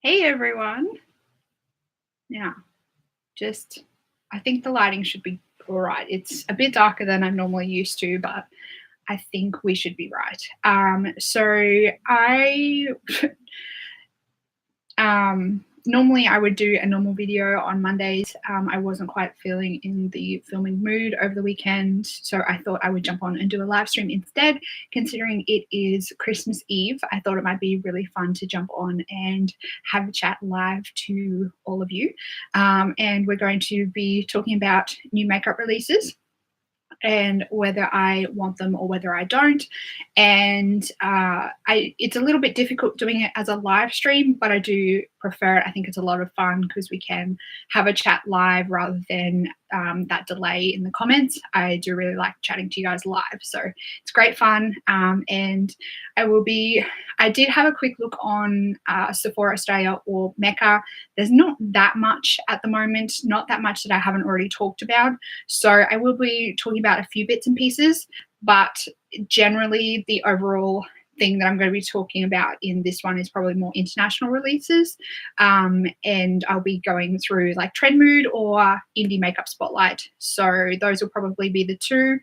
Hey everyone. Now, I think the lighting should be all right. It's a bit darker than I'm normally used to, but I think we should be right. Normally I would do a normal video on Mondays. I wasn't quite feeling in the filming mood over the weekend, so I thought I would jump on and do a live stream instead. Considering it is Christmas Eve, I thought it might be really fun to jump on and have a chat live to all of you. And we're going to be talking about new makeup releases and whether I want them or whether I don't. And it's a little bit difficult doing it as a live stream, but I do prefer it. I think it's a lot of fun because we can have a chat live rather than that delay in the comments. I do really like chatting to you guys live, so it's great fun. And I did have a quick look on Sephora Australia or Mecca. There's not that much at the moment, not that much that I haven't already talked about. So I will be talking about a few bits and pieces, but generally the overall thing that I'm going to be talking about in this one is probably more international releases. And I'll be going through like Trend Mood or Indie Makeup Spotlight. So those will probably be the two,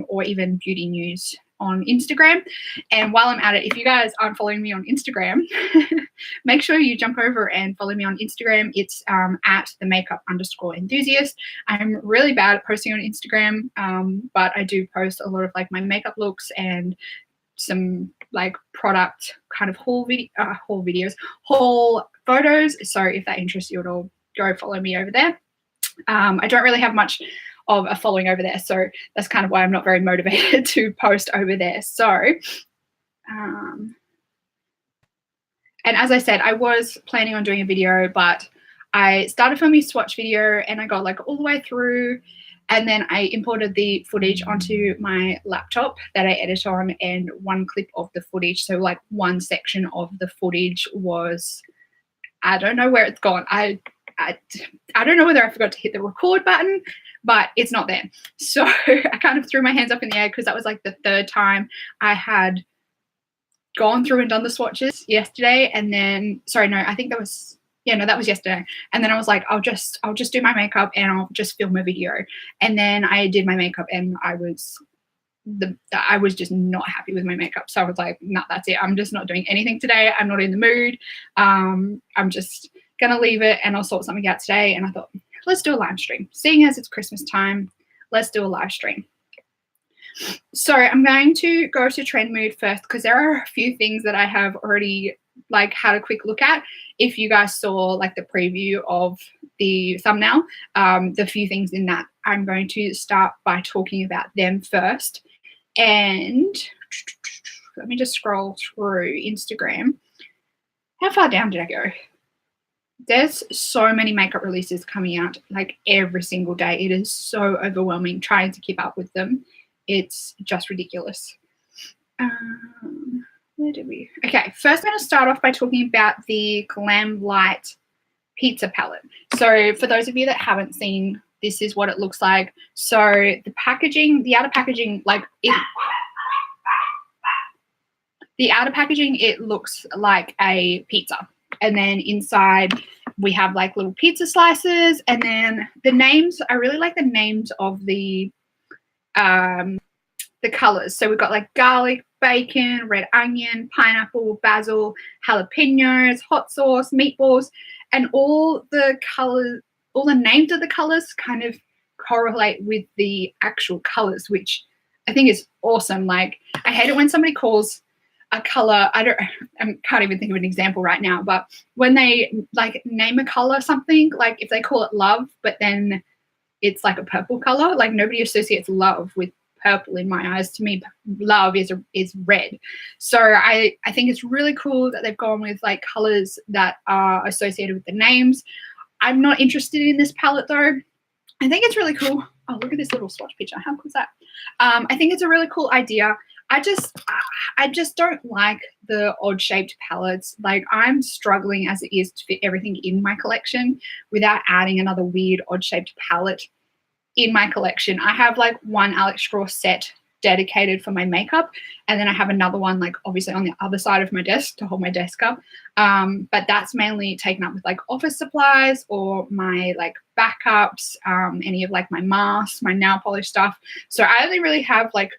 or even Beauty News on Instagram. And while I'm at it, if you guys aren't following me on Instagram, make sure you jump over and follow me on Instagram. It's at the makeup_enthusiast. I'm really bad at posting on Instagram, but I do post a lot of like my makeup looks and some like product kind of haul photos. So if that interests you at all, go follow me over there. I don't really have much of a following over there, so that's kind of why I'm not very motivated to post over there. So and as I said, I was planning on doing a video, but I started filming a swatch video and I got like all the way through, and then I imported the footage onto my laptop that I edit on, and one clip of the footage, so like one section of the footage was, I don't know where it's gone. I don't know whether I forgot to hit the record button, but it's not there. So I kind of threw my hands up in the air because that was like the third time I had gone through and done the swatches yesterday. And then, sorry, no, I think that was, yeah, no, that was yesterday. And then I was like, I'll just do my makeup and I'll just film a video. And then I did my makeup and I was just not happy with my makeup. So I was like, no, that's it. I'm just not doing anything today. I'm not in the mood. I'm just gonna leave it and I'll sort something out today. And I thought, let's do a live stream. Seeing as it's Christmas time, let's do a live stream. So I'm going to go to Trend Mood first because there are a few things that I have already like had a quick look at. If you guys saw like the preview of the thumbnail, the few things in that, I'm going to start by talking about them first. And let me just scroll through Instagram. How far down did I go? There's so many makeup releases coming out like every single day. It is so overwhelming trying to keep up with them. It's just ridiculous. Where did we? Okay, first I'm going to start off by talking about the Glamlite Pizza Palette. So for those of you that haven't seen, this is what it looks like. So the packaging, the outer packaging, it looks like a pizza. And then inside we have like little pizza slices, and then the names, I really like the names of the colors. So we've got like garlic, bacon, red onion, pineapple, basil, jalapenos, hot sauce, meatballs, and all the colors, all the names of the colors kind of correlate with the actual colors, which I think is awesome. Like, I hate it when somebody calls a color, I can't even think of an example right now, but when they like name a color something, like if they call it love, but then it's like a purple color, like nobody associates love with purple in my eyes. To me, love is red. So I think it's really cool that they've gone with like colors that are associated with the names. I'm not interested in this palette though. I think it's really cool. Oh, look at this little swatch picture. How cool is that? I think it's a really cool idea. I just don't like the odd shaped palettes. Like, I'm struggling as it is to fit everything in my collection without adding another weird odd shaped palette in my collection. I have like one Alex Strauss set dedicated for my makeup, and then I have another one like obviously on the other side of my desk to hold my desk up, but that's mainly taken up with like office supplies or my like backups, any of like my masks, my nail polish stuff. So I only really have like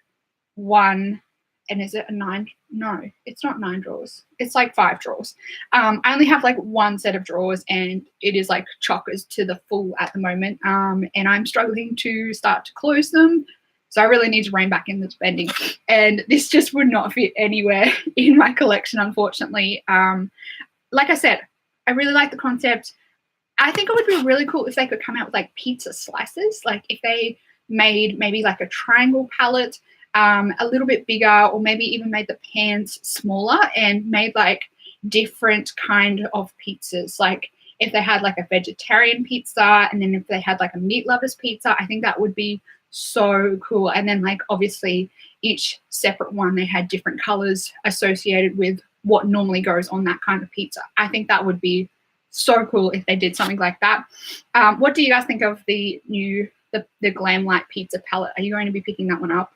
one, and is it a 9? No, it's not 9 drawers. It's like 5 drawers. I only have like one set of drawers, and it is like chockers to the full at the moment. And I'm struggling to start to close them. So I really need to rein back in the spending. And this just would not fit anywhere in my collection, unfortunately. Like I said, I really like the concept. I think it would be really cool if they could come out with like pizza slices. Like if they made maybe like a triangle palette, a little bit bigger, or maybe even made the pans smaller and made like different kind of pizzas. Like if they had like a vegetarian pizza, and then if they had like a meat lovers pizza, I think that would be so cool. And then like obviously each separate one, they had different colors associated with what normally goes on that kind of pizza. I think that would be so cool if they did something like that. What do you guys think of the new the Glam Light pizza palette? Are you going to be picking that one up?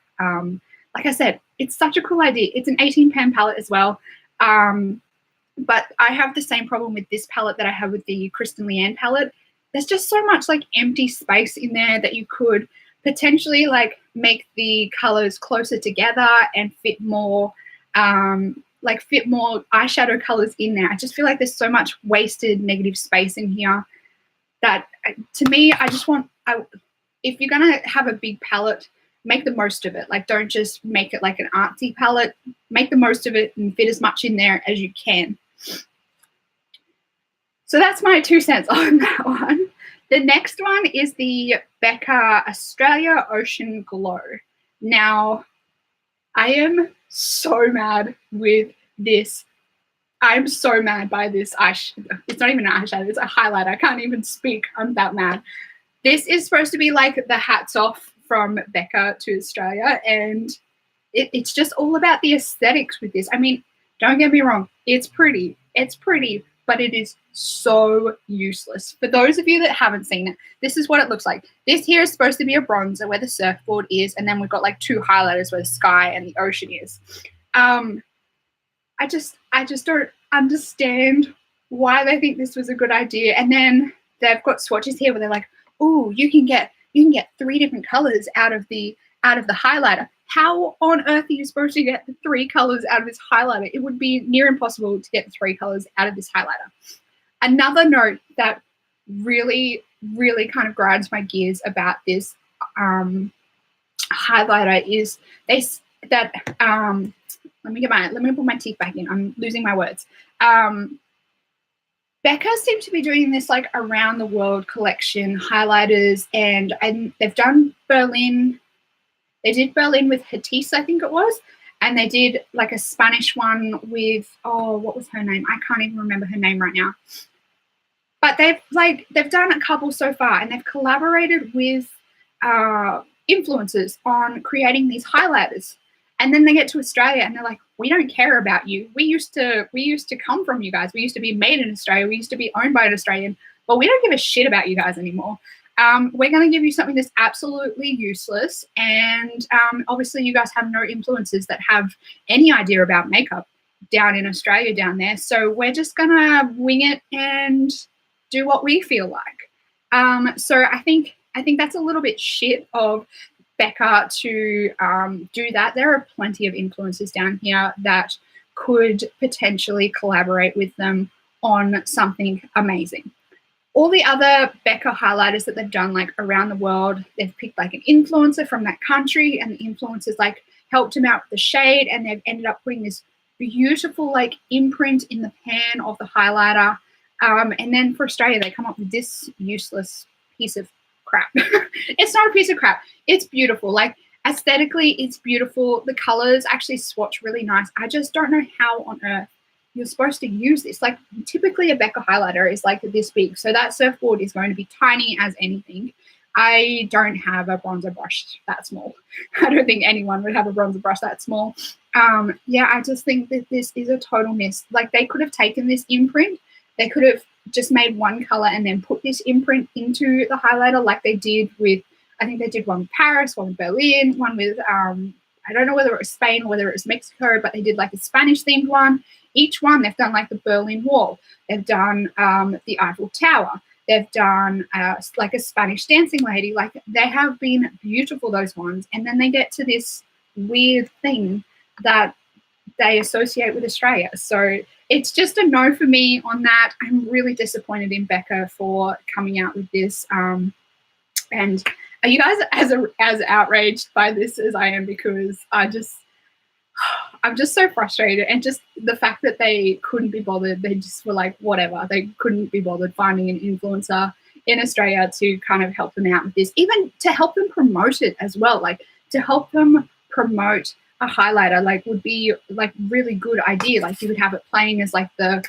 Like I said, it's such a cool idea. It's an 18-pan palette as well. But I have the same problem with this palette that I have with the Kristen Leanne palette. There's just so much like empty space in there that you could potentially like make the colors closer together and fit more fit more eyeshadow colors in there. I just feel like there's so much wasted negative space in here that to me, I just want, if you're going to have a big palette, make the most of it. Like don't just make it like an artsy palette. Make the most of it and fit as much in there as you can. So that's my 2 cents on that one. The next one is the Becca Australia Ocean Glow. Now, I am so mad with this. I'm so mad by this eyeshadow. It's not even an eyeshadow, it's a highlighter. I can't even speak. I'm that mad. This is supposed to be like the hats off from Becca to Australia, and it's just all about the aesthetics with this. I mean, don't get me wrong. It's pretty, but it is so useless. For those of you that haven't seen it, this is what it looks like. This here is supposed to be a bronzer where the surfboard is, and then we've got like 2 highlighters where the sky and the ocean is. I just don't understand why they think this was a good idea. And then they've got swatches here where they're like, "Oh, you can get 3 different colors out of the highlighter." How on earth are you supposed to get the 3 colors out of this highlighter? It would be near impossible to get the 3 colors out of this highlighter. Another note that really, really kind of grinds my gears about this highlighter is let me put my teeth back in. I'm losing my words. Becca seemed to be doing this like around the world collection highlighters, and they've done Berlin. They did Berlin with Hatisse, I think it was, and they did like a Spanish one with, what was her name? I can't even remember her name right now. But they've done a couple so far, and they've collaborated with influencers on creating these highlighters. And then they get to Australia and they're like, "We don't care about you. We used to come from you guys. We used to be made in Australia. We used to be owned by an Australian, but we don't give a shit about you guys anymore. We're going to give you something that's absolutely useless. And obviously you guys have no influencers that have any idea about makeup down in Australia down there. So we're just going to wing it and do what we feel like." So I think that's a little bit shit of Becca to do that. There are plenty of influencers down here that could potentially collaborate with them on something amazing. All the other Becca highlighters that they've done like around the world, they've picked like an influencer from that country, and the influencers like helped them out with the shade, and they've ended up putting this beautiful like imprint in the pan of the highlighter. And then for Australia, they come up with this useless piece of crap. It's not a piece of crap. It's beautiful. Like aesthetically, it's beautiful. The colors actually swatch really nice. I just don't know how on earth you're supposed to use this. Like typically a Becca highlighter is like this big. So that surfboard is going to be tiny as anything. I don't have a bronzer brush that small. I don't think anyone would have a bronzer brush that small. Yeah, I just think that this is a total miss. Like they could have taken this imprint. They could have just made one color and then put this imprint into the highlighter like they did with, I think they did one with Paris, one with Berlin, one with I don't know whether it was Spain or whether it was Mexico, but they did like a Spanish themed one. Each one, they've done like the Berlin Wall. They've done the Eiffel Tower. They've done like a Spanish dancing lady. Like they have been beautiful, those ones. And then they get to this weird thing that they associate with Australia. So it's just a no for me on that. I'm really disappointed in Becca for coming out with this. And are you guys as outraged by this as I am? Because I'm just so frustrated, and just the fact that they couldn't be bothered. They just were like, whatever. They couldn't be bothered finding an influencer in Australia to kind of help them out with this, even to help them promote it as well. Like to help them promote a highlighter, like would be like really good idea. Like you would have it playing as like the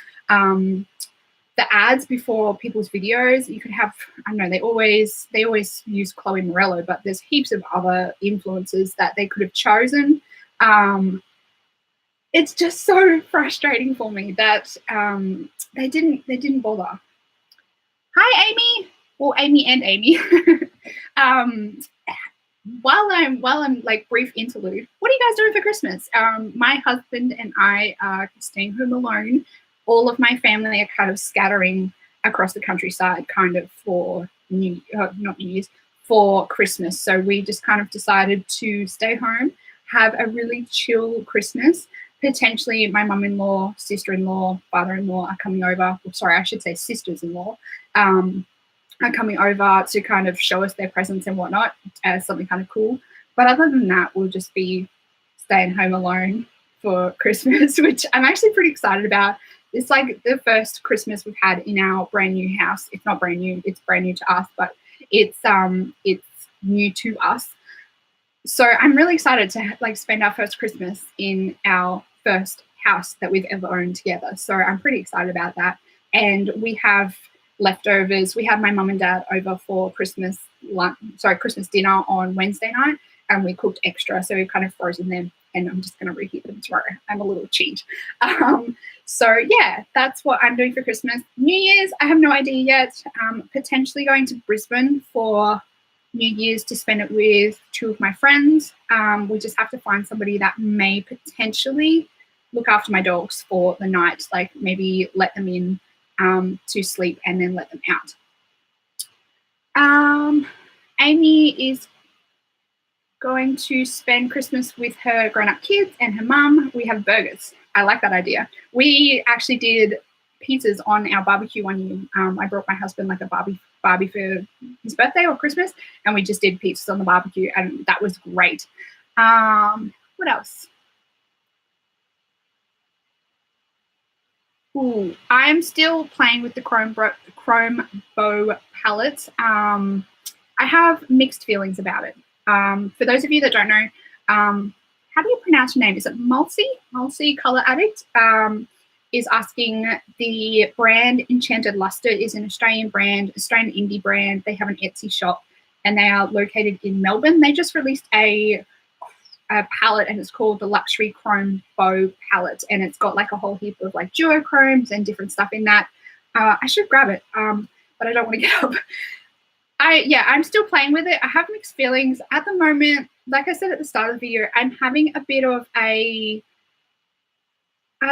ads before people's videos. You could have, I don't know, they always use Chloe Morello, but there's heaps of other influencers that they could have chosen. It's just so frustrating for me that they didn't bother. Hi, Amy. Well, Amy and Amy. While I'm like brief interlude, what are you guys doing for Christmas? My husband and I are staying home alone. All of my family are kind of scattering across the countryside, kind of for not New Year's, for Christmas. So we just kind of decided to stay home, have a really chill Christmas. Potentially my mum-in-law, sister-in-law, father-in-law are coming over. Well, sorry, I should say sisters-in-law are coming over to kind of show us their presents and whatnot as something kind of cool. But other than that, we'll just be staying home alone for Christmas, which I'm actually pretty excited about. It's like the first Christmas we've had in our brand new house. It's not brand new, it's brand new to us, but it's new to us. So I'm really excited to like spend our first Christmas in our first house that we've ever owned together. So I'm pretty excited about that. And we have leftovers. We had my mum and dad over for Christmas dinner on Wednesday night, and we cooked extra. So we've kind of frozen them, and I'm just going to reheat them tomorrow. I'm a little cheat. So yeah, that's what I'm doing for Christmas. New Year's, I have no idea yet. Potentially going to Brisbane for New Year's to spend it with two of my friends. We just have to find somebody that may potentially look after my dogs for the night, like maybe let them in to sleep and then let them out. Amy is going to spend Christmas with her grown-up kids and her mum. We have burgers. I like that idea. We actually did pizzas on our barbecue one year. I brought my husband like a barbie for his birthday or Christmas, and we just did pizzas on the barbecue, and that was great. What else? Ooh, I'm still playing with the Chrome Bow palette. I have mixed feelings about it. For those of you that don't know, how do you pronounce your name? Is it Mulsey? Mulsey Color Addict is asking. The brand Enchanted Luster is an Australian brand, Australian indie brand. They have an Etsy shop, and they are located in Melbourne. They just released a palette, and it's called the Luxury Chrome Bow palette, and it's got like a whole heap of like duochromes and different stuff in that. I should grab it, but I don't want to get up. I'm still playing with it. I have mixed feelings at the moment. Like I said at the start of the video, I'm having a bit of I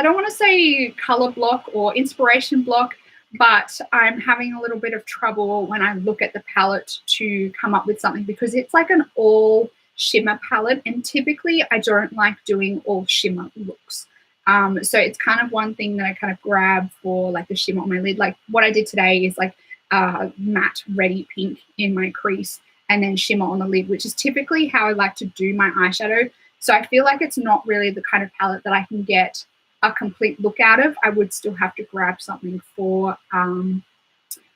don't want to say color block or inspiration block, but I'm having a little bit of trouble when I look at the palette to come up with something, because it's like an all shimmer palette, and typically I don't like doing all shimmer looks. So it's kind of one thing that I kind of grab for like the shimmer on my lid. Like what I did today is like matte ready pink in my crease and then shimmer on the lid, which is typically how I like to do my eyeshadow. So I feel like it's not really the kind of palette that I can get a complete look out of. I would still have to grab something for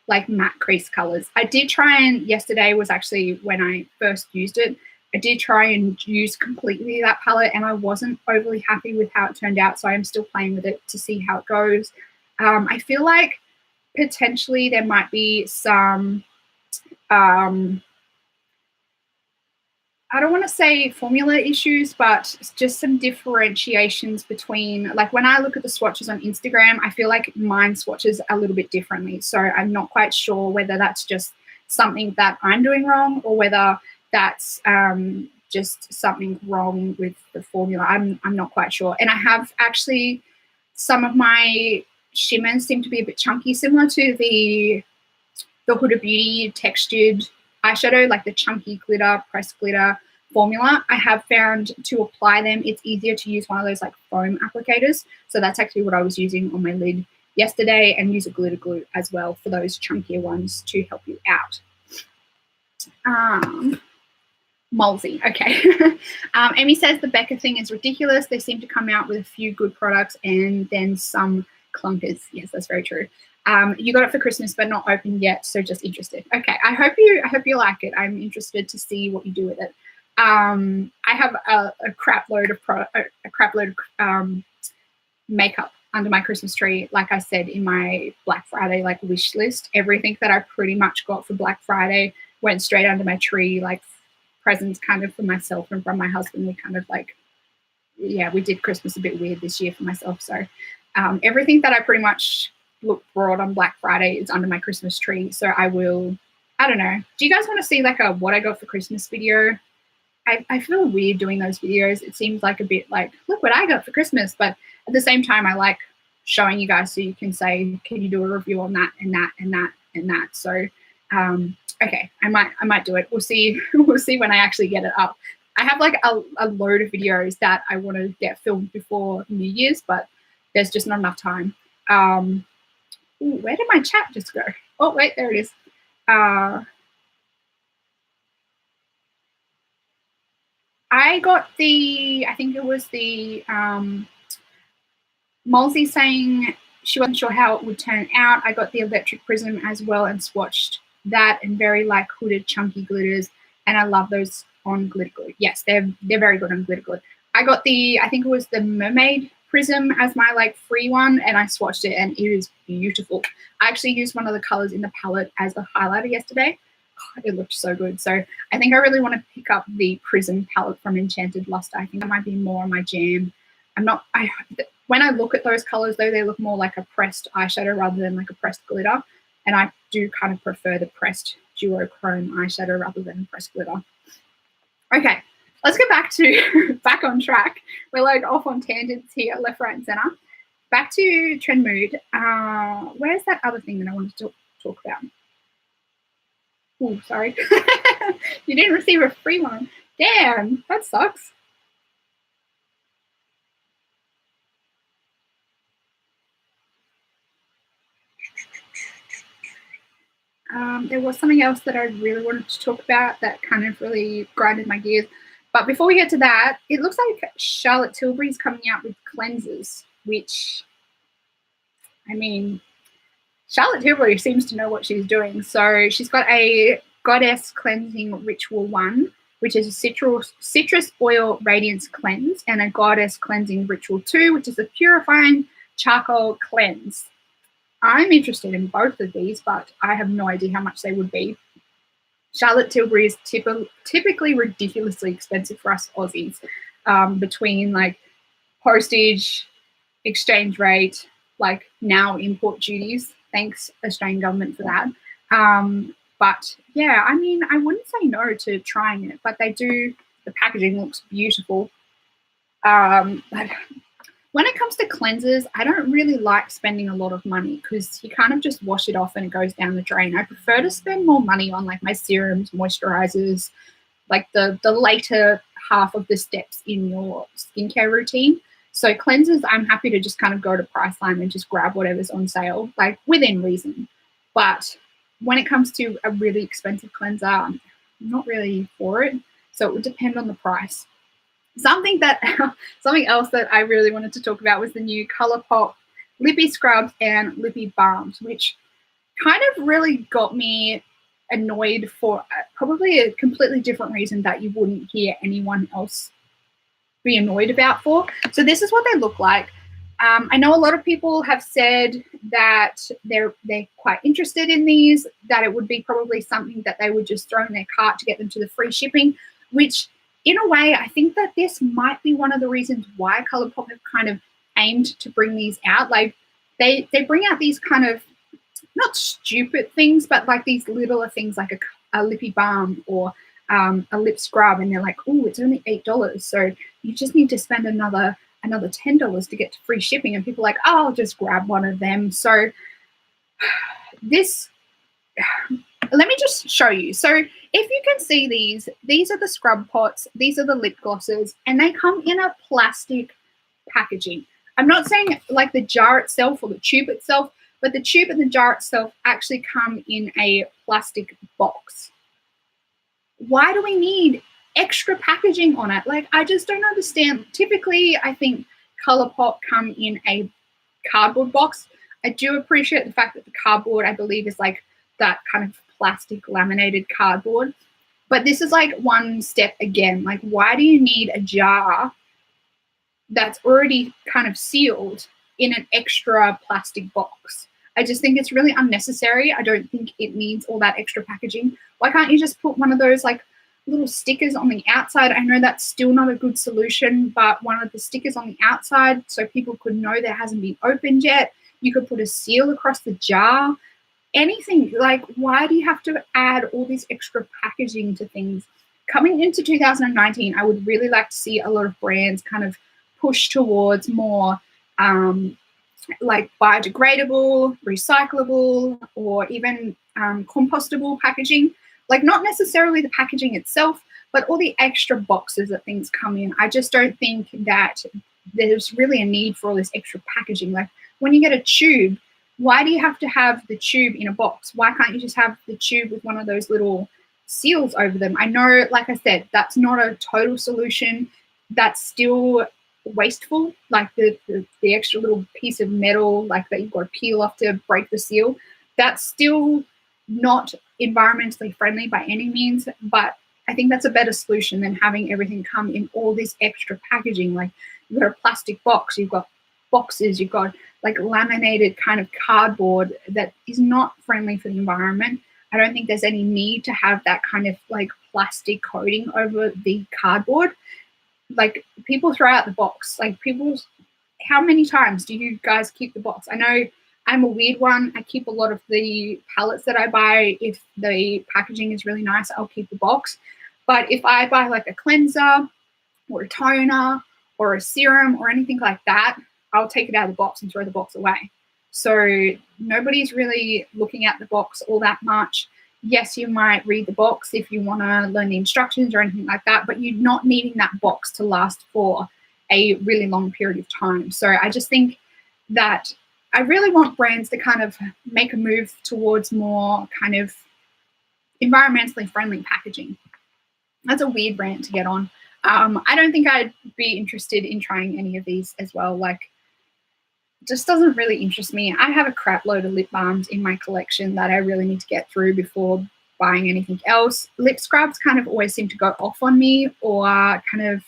like matte crease colors. I did try, and yesterday was actually when I first used it. I did try and use completely that palette, and I wasn't overly happy with how it turned out. So I'm still playing with it to see how it goes. I feel like potentially there might be some, I don't want to say formula issues, but just some differentiations between, like when I look at the swatches on Instagram, I feel like mine swatches a little bit differently. So I'm not quite sure whether that's just something that I'm doing wrong or whether that's just something wrong with the formula. I'm not quite sure. And I have actually, some of my shimmers seem to be a bit chunky, similar to the Huda Beauty textured eyeshadow, like the chunky glitter, pressed glitter formula. I have found to apply them, it's easier to use one of those like foam applicators. So that's actually what I was using on my lid yesterday, and use a glitter glue as well for those chunkier ones to help you out. Mulsey, okay. Amy says the Becca thing is ridiculous. They seem to come out with a few good products and then some clunkers. Yes, that's very true. You got it for Christmas, but not open yet, so just interested. Okay, I hope you like it. I'm interested to see what you do with it. I have a crap load of makeup under my Christmas tree. Like I said in my Black Friday like wish list, everything that I pretty much got for Black Friday went straight under my tree, like presents kind of for myself and from my husband. We kind of like, yeah, we did Christmas a bit weird this year for myself. So everything that I pretty much brought on Black Friday is under my Christmas tree. So I don't know. Do you guys want to see like a what I got for Christmas video? I feel weird doing those videos. It seems like a bit like, look what I got for Christmas. But at the same time, I like showing you guys so you can say, can you do a review on that and that and that and that? So, okay, I might do it. We'll see. We'll see when I actually get it up. I have like a load of videos that I want to get filmed before New Year's, but there's just not enough time. Ooh, where did my chat just go? Oh, wait, there it is. I got I think it was the Mulsey saying she wasn't sure how it would turn out. I got the electric prism as well and swatched that, and very like hooded chunky glitters, and I love those on glitter glue. Yes, they're very good on glitter glue. I got I think it was the mermaid prism as my like free one, and I swatched it and it is beautiful. I actually used one of the colors in the palette as a highlighter yesterday. God, it looked so good. So I think I really want to pick up the prism palette from Enchanted Luster. I think that might be more my jam. When I look at those colors though, they look more like a pressed eyeshadow rather than like a pressed glitter. And I do kind of prefer the pressed duochrome eyeshadow rather than pressed glitter. Okay, let's get back on track. We're like off on tangents here, left, right, and center. Back to Trend Mood. Where's that other thing that I wanted to talk about? Oh, sorry. You didn't receive a free one. Damn, that sucks. There was something else that I really wanted to talk about that kind of really grinded my gears. But before we get to that, it looks like Charlotte Tilbury's coming out with cleansers, which, I mean, Charlotte Tilbury seems to know what she's doing. So she's got a Goddess Cleansing Ritual 1, which is a citrus oil radiance cleanse, and a Goddess Cleansing Ritual 2, which is a purifying charcoal cleanse. I'm interested in both of these, but I have no idea how much they would be. Charlotte Tilbury is typically ridiculously expensive for us Aussies, between like postage, exchange rate, like now import duties. Thanks, Australian government, for that. But yeah, I mean, I wouldn't say no to trying it, but they do. The packaging looks beautiful. But when it comes to cleansers, I don't really like spending a lot of money because you kind of just wash it off and it goes down the drain. I prefer to spend more money on like my serums, moisturizers, like the later half of the steps in your skincare routine. So cleansers, I'm happy to just kind of go to Priceline and just grab whatever's on sale, like within reason. But when it comes to a really expensive cleanser, I'm not really for it. So it would depend on the price. Something else that I really wanted to talk about was the new ColourPop Lippy Scrubs and Lippy Balms, which kind of really got me annoyed for probably a completely different reason that you wouldn't hear anyone else be annoyed about for. So this is what they look like. I know a lot of people have said that they're quite interested in these, that it would be probably something that they would just throw in their cart to get them to the free shipping, which in a way, I think that this might be one of the reasons why ColourPop have kind of aimed to bring these out. Like they bring out these kind of not stupid things, but like these littler things like a lippy balm or a lip scrub and they're like, oh, it's only $8. So you just need to spend another $10 to get to free shipping. And people are like, oh, I'll just grab one of them. So this, let me just show you. So if you can see these are the scrub pots, these are the lip glosses, and they come in a plastic packaging. I'm not saying like the jar itself or the tube itself, but the tube and the jar itself actually come in a plastic box. Why do we need extra packaging on it? Like, I just don't understand. Typically, I think ColourPop come in a cardboard box. I do appreciate the fact that the cardboard, I believe, is like that kind of plastic laminated cardboard. But this is like one step again. Like, why do you need a jar that's already kind of sealed in an extra plastic box? I just think it's really unnecessary. I don't think it needs all that extra packaging. Why can't you just put one of those like little stickers on the outside? I know that's still not a good solution, but one of the stickers on the outside so people could know that it hasn't been opened yet. You could put a seal across the jar. Anything. Like, why do you have to add all this extra packaging to things? Coming into 2019, I would really like to see a lot of brands kind of push towards more like biodegradable, recyclable, or even compostable packaging. Like, not necessarily the packaging itself, but all the extra boxes that things come in. I just don't think that there's really a need for all this extra packaging. Like, when you get a tube, why do you have to have the tube in a box? Why can't you just have the tube with one of those little seals over them? I know, like I said, that's not a total solution. That's still wasteful, like the extra little piece of metal like that you've got to peel off to break the seal. That's still not environmentally friendly by any means, but I think that's a better solution than having everything come in all this extra packaging. Like, you've got a plastic box, you've got boxes, you've got like laminated kind of cardboard that is not friendly for the environment. I don't think there's any need to have that kind of like plastic coating over the cardboard. Like, people throw out the box. Like, how many times do you guys keep the box? I know I'm a weird one. I keep a lot of the palettes that I buy. If the packaging is really nice, I'll keep the box. But if I buy like a cleanser or a toner or a serum or anything like that, I'll take it out of the box and throw the box away. So nobody's really looking at the box all that much. Yes, you might read the box if you want to learn the instructions or anything like that, but you're not needing that box to last for a really long period of time. So I just think that I really want brands to kind of make a move towards more kind of environmentally friendly packaging. That's a weird brand to get on. I don't think I'd be interested in trying any of these as well. Like, just doesn't really interest me. I have a crap load of lip balms in my collection that I really need to get through before buying anything else. Lip scrubs kind of always seem to go off on me or kind of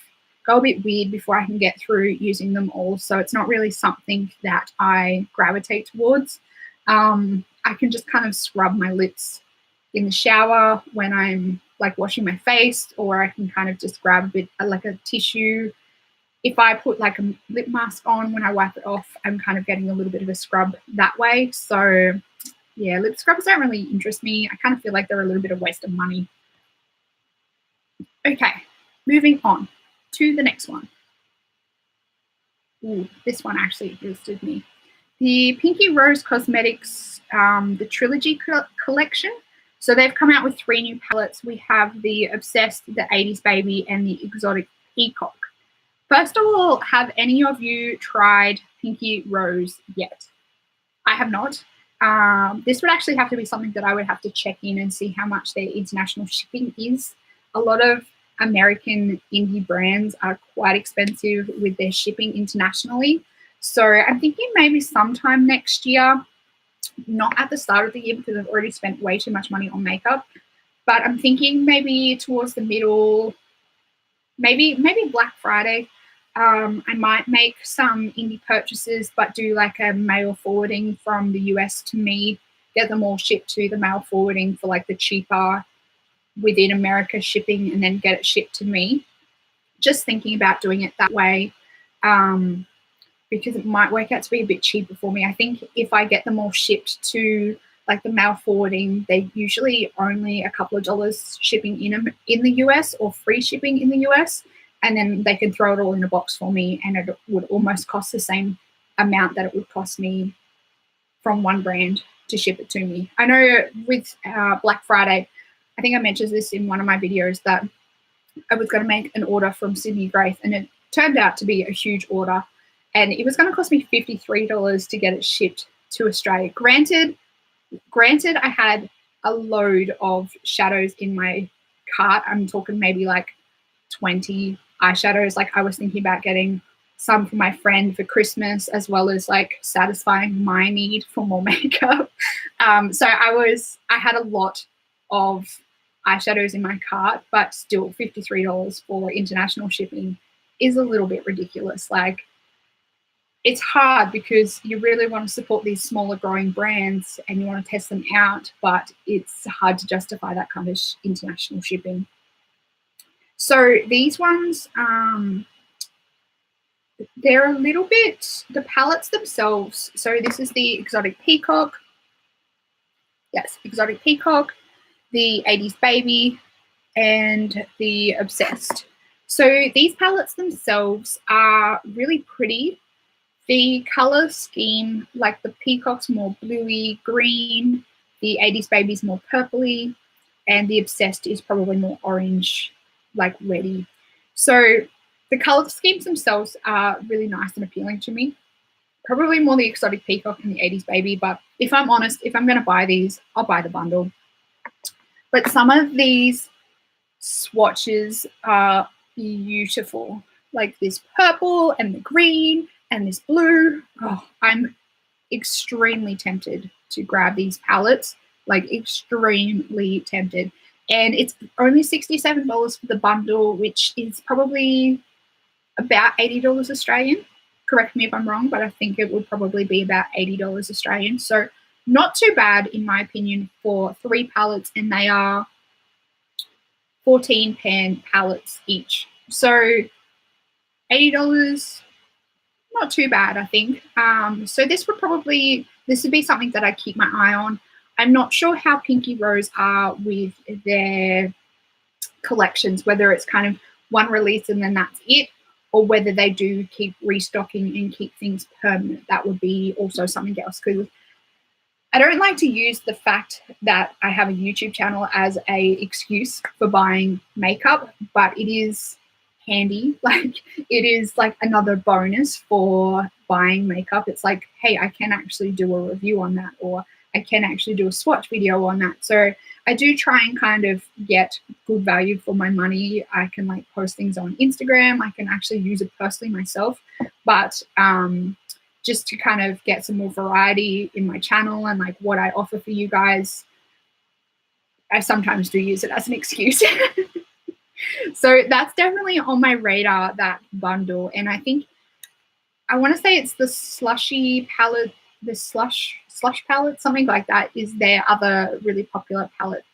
go a bit weird before I can get through using them all. So it's not really something that I gravitate towards. I can just kind of scrub my lips in the shower when I'm like washing my face, or I can kind of just grab a bit like a tissue. If I put like a lip mask on, when I wipe it off, I'm kind of getting a little bit of a scrub that way. So yeah, lip scrubs don't really interest me. I kind of feel like they're a little bit of waste of money. Okay, moving on to the next one. Ooh, this one actually interested me. The Pinky Rose Cosmetics, the Trilogy collection. So they've come out with 3 new palettes. We have the Obsessed, the 80s Baby, and the Exotic Peacock. First of all, have any of you tried Pinky Rose yet? I have not. This would actually have to be something that I would have to check in and see how much their international shipping is. A lot of American indie brands are quite expensive with their shipping internationally. So I'm thinking maybe sometime next year, not at the start of the year because I've already spent way too much money on makeup, but I'm thinking maybe towards the middle, maybe Black Friday. I might make some indie purchases, but do like a mail forwarding from the US to me, get them all shipped to the mail forwarding for like the cheaper within America shipping, and then get it shipped to me. Just thinking about doing it that way because it might work out to be a bit cheaper for me. I think if I get them all shipped to like the mail forwarding, they're usually only a couple of dollars shipping in the US, or free shipping in the US. And then they can throw it all in a box for me, and it would almost cost the same amount that it would cost me from one brand to ship it to me. I know with Black Friday, I think I mentioned this in one of my videos, that I was going to make an order from Sydney Grace, and it turned out to be a huge order, and it was going to cost me $53 to get it shipped to Australia. Granted, I had a load of shadows in my cart. I'm talking maybe like 20 eyeshadows. Like, I was thinking about getting some for my friend for Christmas, as well as like satisfying my need for more makeup. So I had a lot of eyeshadows in my cart, but still $53 for international shipping is a little bit ridiculous. Like, it's hard because you really want to support these smaller growing brands and you want to test them out, but it's hard to justify that kind of international shipping. So these ones, they're a little bit, the palettes themselves. So this is the Exotic Peacock. Yes, Exotic Peacock, the 80s Baby, and the Obsessed. So these palettes themselves are really pretty. The color scheme, like the Peacock's more bluey green, the 80s Baby's more purpley, and the Obsessed is probably more orange, like reddy. So the color schemes themselves are really nice and appealing to me. Probably more the Exotic Peacock and the 80s Baby, but if I'm honest, if I'm going to buy these, I'll buy the bundle. But some of these swatches are beautiful, like this purple and the green and this blue. Oh, I'm extremely tempted to grab these palettes, like extremely tempted. And it's only $67 for the bundle, which is probably about $80 Australian. Correct me if I'm wrong, but I think it would probably be about $80 Australian. So not too bad, in my opinion, for 3 palettes, and they are 14 pan palettes each. So $80, not too bad, I think. So this would be something that I keep my eye on. I'm not sure how Pinky Rose are with their collections, whether it's kind of one release and then that's it, or whether they do keep restocking and keep things permanent. That would be also something else, because I don't like to use the fact that I have a YouTube channel as a excuse for buying makeup, but it is handy. Like, it is like another bonus for buying makeup. It's like, hey, I can actually do a review on that, or I can actually do a swatch video on that. So I do try and kind of get good value for my money. I can like post things on Instagram. I can actually use it personally myself, but just to kind of get some more variety in my channel and like what I offer for you guys, I sometimes do use it as an excuse. So that's definitely on my radar, that bundle. And I think, I want to say it's the slushy palette, the slush palette, something like that is their other really popular palette.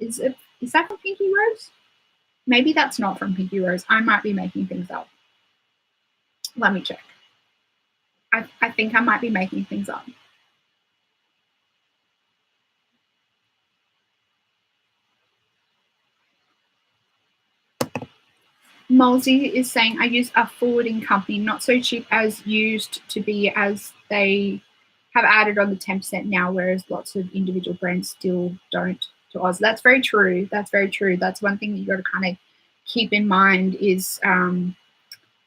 Is that from Pinky Rose? Maybe that's not from Pinky Rose. I might be making things up. Let me check. I think I might be making things up. Mulsey is saying, I use a forwarding company, not so cheap as used to be, as they have added on the 10% now, whereas lots of individual brands still don't to Oz. That's very true. That's very true. That's one thing that you got to kind of keep in mind is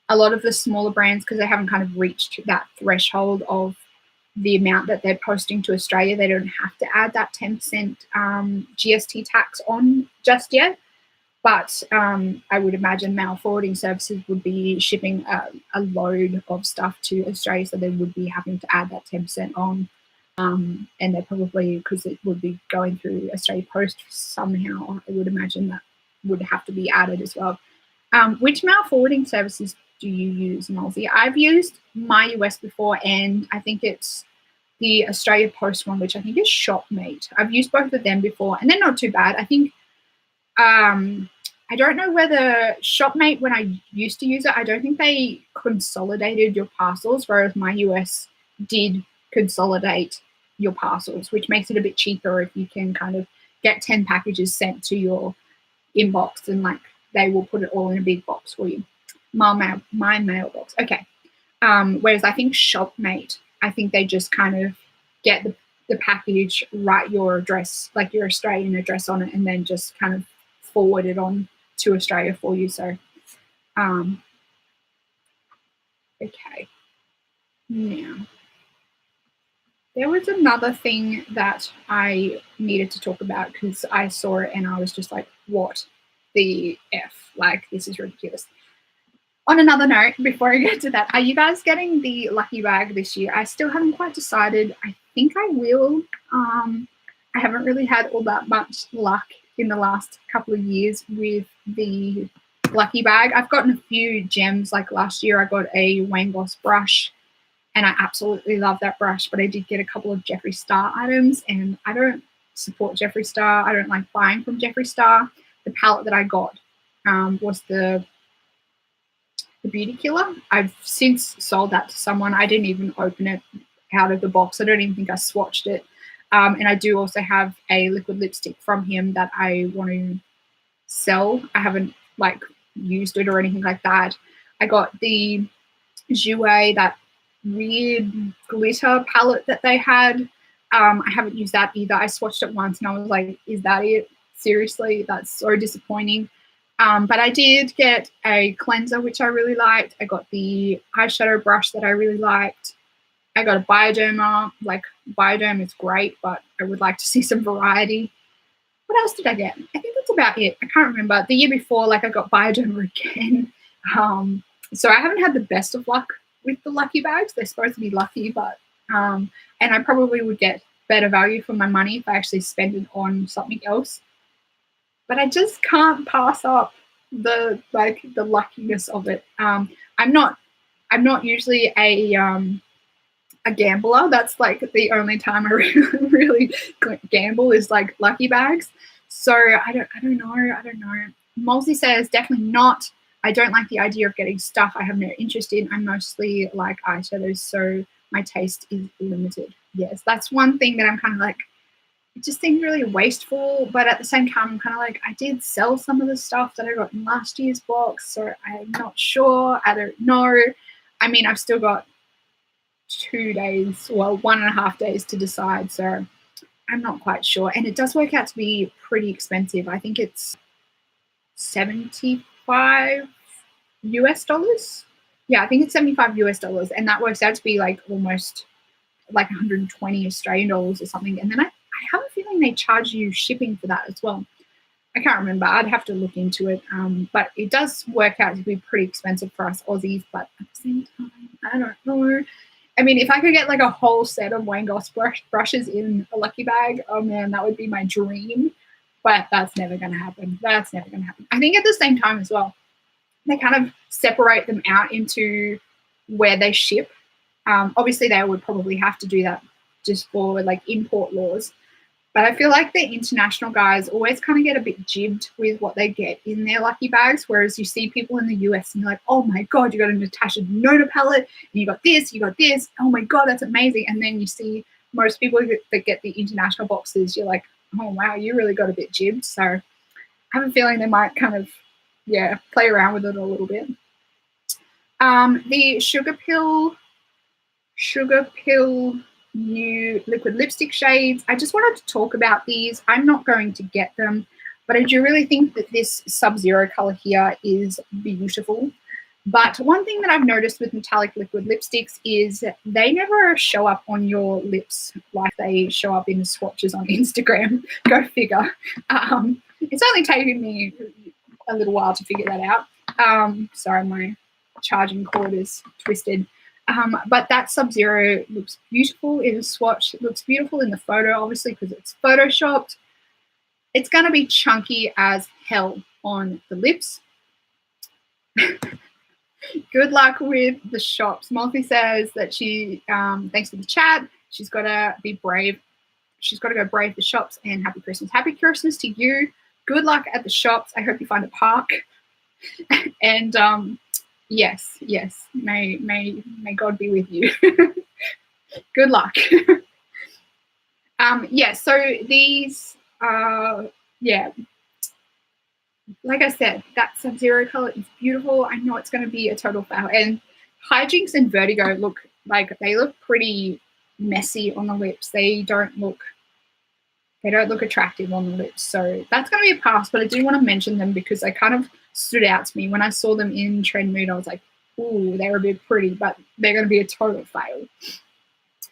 a lot of the smaller brands, because they haven't kind of reached that threshold of the amount that they're posting to Australia, they don't have to add that 10% GST tax on just yet. But I would imagine mail forwarding services would be shipping a load of stuff to Australia, so they would be having to add that 10% on. And they probably, because it would be going through Australia Post somehow, I would imagine that would have to be added as well. Which mail forwarding services do you use, Mulsey? I've used My US before, and I think it's the Australia Post one, which I think is Shopmate. I've used both of them before, and they're not too bad. I think I don't know whether Shopmate, when I used to use it, I don't think they consolidated your parcels, whereas My US did consolidate your parcels, which makes it a bit cheaper if you can kind of get 10 packages sent to your inbox, and like they will put it all in a big box for you. My mailbox. Okay. Whereas I think Shopmate, I think they just kind of get the package, write your address, like your Australian address on it, and then just kind of forward it on to Australia for you. So, okay. Now, there was another thing that I needed to talk about because I saw it and I was just like, what the F? Like, this is ridiculous. On another note, before I get to that, are you guys getting the lucky bag this year? I still haven't quite decided. I think I will. I haven't really had all that much luck in the last couple of years with the lucky bag. I've gotten a few gems. Like last year, I got a Wayne Goss brush, and I absolutely love that brush. But I did get a couple of Jeffree Star items, and I don't support Jeffree Star. I don't like buying from Jeffree Star. The palette that I got was the Beauty Killer. I've since sold that to someone. I didn't even open it out of the box. I don't even think I swatched it. And I do also have a liquid lipstick from him that I want to sell. I haven't like used it or anything like that. I got the Jouer, that weird glitter palette that they had. I haven't used that either. I swatched it once and I was like, is that it? Seriously, that's so disappointing. But I did get a cleanser, which I really liked. I got the eyeshadow brush that I really liked. I got a Bioderma. Like, Bioderm is great, but I would like to see some variety. What else did I get? I think that's about it. I can't remember. The year before, like, I got Bioderma again. So I haven't had the best of luck with the lucky bags. They're supposed to be lucky, but and I probably would get better value for my money if I actually spend it on something else. But I just can't pass up the luckiness of it. I'm not usually a gambler. That's like the only time I really gamble is like lucky bags. So I don't know. Molsey says definitely not. I don't like the idea of getting stuff I have no interest in. I mostly like eyeshadows, so my taste is limited. Yes, that's one thing that I'm kind of like, it just seemed really wasteful, but at the same time, I'm kind of like, I did sell some of the stuff that I got in last year's box, so I'm not sure. I don't know. I mean, I've still got 2 days, well, 1.5 days to decide, so I'm not quite sure. And it does work out to be pretty expensive. I think it's $75 US. Yeah, I think it's $75 US, and that works out to be like almost like 120 Australian dollars or something. And then I have a feeling they charge you shipping for that as well. I can't remember. I'd have to look into it. But it does work out to be pretty expensive for us Aussies. But at the same time, I don't know. I mean, if I could get like a whole set of Wayne Goss brushes in a lucky bag, oh man, that would be my dream. But that's never going to happen. That's never going to happen. I think at the same time as well, they kind of separate them out into where they ship. Obviously, they would probably have to do that just for like import laws. But I feel like the international guys always kind of get a bit jibbed with what they get in their lucky bags, whereas you see people in the US and you're like, oh my God, you got a Natasha Denona palette, and you got this, oh my God, that's amazing. And then you see most people that get the international boxes, you're like, oh wow, you really got a bit jibbed. So I have a feeling they might kind of, play around with it a little bit. The Sugar Pill new liquid lipstick shades. I just wanted to talk about these. I'm not going to get them, but I do really think that this Sub-Zero color here is beautiful. But one thing that I've noticed with metallic liquid lipsticks is they never show up on your lips like they show up in swatches on Instagram. Go figure. It's only taken me a little while to figure that out. Sorry, my charging cord is twisted. But that Sub-Zero looks beautiful in a swatch. It looks beautiful in the photo, obviously, because it's photoshopped. It's going to be chunky as hell on the lips. Good luck with the shops. Molly says that she, thanks for the chat, she's got to be brave. She's got to go brave the shops, and happy Christmas. Happy Christmas to you. Good luck at the shops. I hope you find a park. And yes, may God be with you. Good luck. Yeah, so these yeah, like I said, that Sub-Zero color is beautiful. I know it's going to be a total fail. And Hijinks and Vertigo look like they look pretty messy on the lips. They don't look attractive on the lips. So that's going to be a pass, but I do want to mention them because they kind of stood out to me. When I saw them in Trend Mood, I was like, ooh, they're a bit pretty, but they're going to be a total fail.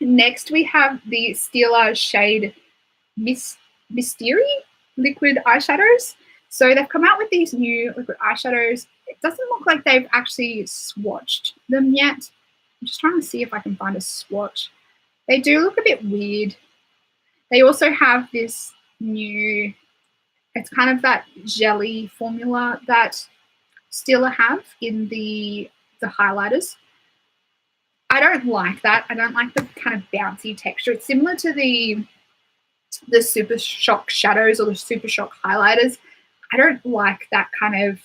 Next, we have the Stila shade Mystery liquid eyeshadows. So they've come out with these new liquid eyeshadows. It doesn't look like they've actually swatched them yet. I'm just trying to see if I can find a swatch. They do look a bit weird. They also have this new, it's kind of that jelly formula that Stila have in the highlighters. I don't like that. I don't like the kind of bouncy texture. It's similar to the Super Shock shadows or the Super Shock highlighters. I don't like that kind of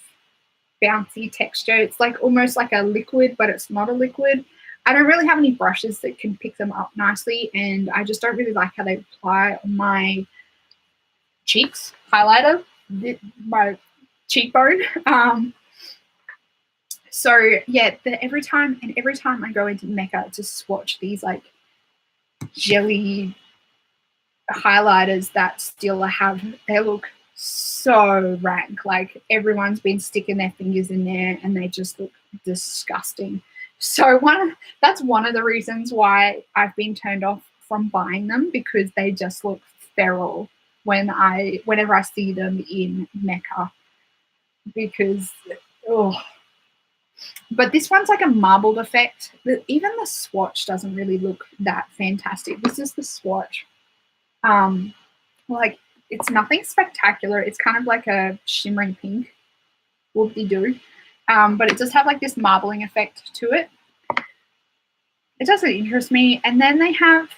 bouncy texture. It's like almost like a liquid, but it's not a liquid. I don't really have any brushes that can pick them up nicely, and I just don't really like how they apply on my cheeks highlighter, my cheekbone. So yeah, every time I go into Mecca to swatch these like jelly highlighters that Stila have, they look so rank. Like everyone's been sticking their fingers in there and they just look disgusting. So that's one of the reasons why I've been turned off from buying them, because they just look feral whenever I see them in Mecca. Because but this one's like a marbled effect. Even the swatch doesn't really look that fantastic. This is the swatch. Like it's nothing spectacular. It's kind of like a shimmering pink, whoop-de-doo. But it does have like this marbling effect to it. It doesn't interest me. And then they have,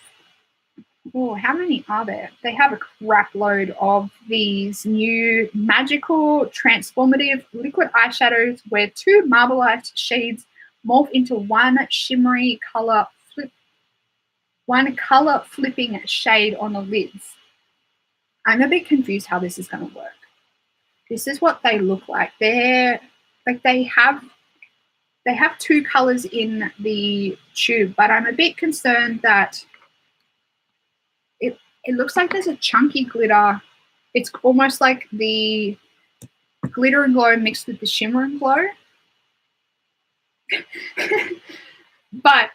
how many are there? They have a crap load of these new magical transformative liquid eyeshadows where two Marbleite shades morph into one shimmery color flipping shade on the lids. I'm a bit confused how this is going to work. This is what they look like. They have two colors in the tube, but I'm a bit concerned that it looks like there's a chunky glitter. It's almost like the glitter and glow mixed with the shimmer and glow. But